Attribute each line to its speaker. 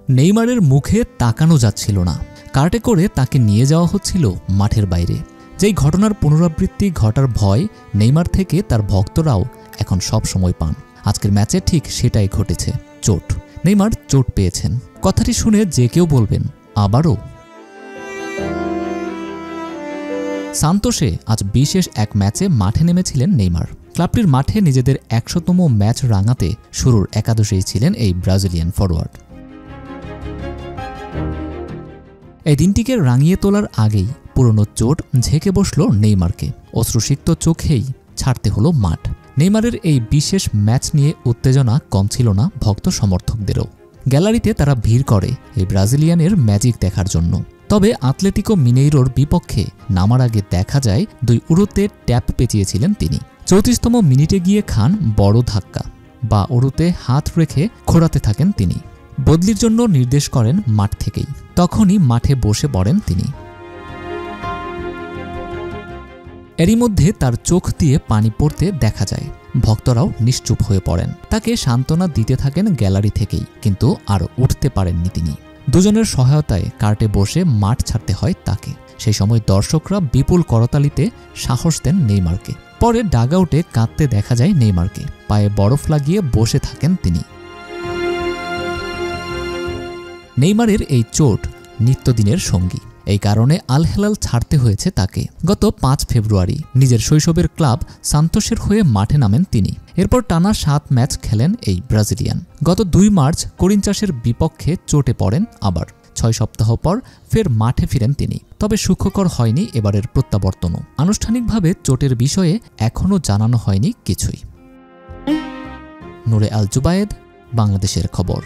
Speaker 1: নেইমারের মুখে তাকানো যাচ্ছিল না। কার্টে করে তাকে নিয়ে যাওয়া হচ্ছিল মাঠের বাইরে। যেই ঘটনার পুনরাবৃত্তি ঘটার ভয় নেইমার থেকে তার ভক্তরাও এখন সব সময় পান। আজকের ম্যাচে ঠিক সেটাই ঘটেছে। চোট। নেইমার চোট পেয়েছেন। কথাটি শুনে যে কেউ বলবেন আবারও। সান্তোসে আজ বিশেষ এক ম্যাচে মাঠে নেমেছিলেন নেইমার। ক্লাবটির মাঠে নিজেদের ১০০তম ম্যাচ রাঙাতে শুরুর একাদশেই ছিলেন এই ব্রাজিলিয়ান ফরোয়ার্ড। এই দিনটিকে রাঙিয়ে তোলার আগেই পুরনো চোট ঝেঁকে বসল নেইমারকে। অশ্রুসিক্ত চোখেই ছাড়তে হলো মাঠ। নেইমারের এই বিশেষ ম্যাচ নিয়ে উত্তেজনা কম ছিল না ভক্ত সমর্থকদেরও। গ্যালারিতে তারা ভিড় করে এই ব্রাজিলিয়ানের ম্যাজিক দেখার জন্য। তবে আতলেতিকো মিনেইরোর বিপক্ষে নামার আগে দেখা যায় ২ উরুতে ট্যাপ পেঁচিয়েছিলেন তিনি। ৩৪তম মিনিটে গিয়ে খান বড় ধাক্কা। বা উরুতে হাত রেখে খোঁড়াতে থাকেন তিনি। বদলির জন্য নির্দেশ করেন মাঠ থেকেই। তখনই মাঠে বসে পড়েন তিনি। এরই মধ্যে তার চোখ দিয়ে পানি পড়তে দেখা যায়। ভক্তরাও নিশ্চুপ হয়ে পড়েন। তাকে সান্ত্বনা দিতে থাকেন গ্যালারি থেকেই, কিন্তু আর উঠতে পারেননি তিনি। দুজনের সহায়তায় কার্টে বসে মাঠ ছাড়তে হয় তাকে। সেই সময় দর্শকরা বিপুল করতালিতে সাহস দেন নেইমারকে। পরে ডাগআউটে কাঁদতে দেখা যায় নেইমারকে। পায়ে বরফ লাগিয়ে বসে থাকেন তিনি। নেইমারের এই চোট নিত্যদিনের সঙ্গী। এই কারণে আল হেলাল ছাড়তে হয়েছে তাকে। গত ৫ ফেব্রুয়ারি নিজের শৈশবের ক্লাব সান্তোসের হয়ে মাঠে নামেন তিনি। এরপর টানা ৭ ম্যাচ খেলেন এই ব্রাজিলিয়ান। গত ২ মার্চ করিন্থিয়াসের বিপক্ষে চোটে পড়েন আবার। ৬ সপ্তাহ পর ফের মাঠে ফিরেন তিনি। তবে সুখকর হয়নি এবারের প্রত্যাবর্তনও। আনুষ্ঠানিকভাবে চোটের বিষয়ে এখনও জানানো হয়নি কিছুই। নূরে আল জুবায়েদ, বাংলাদেশের খবর।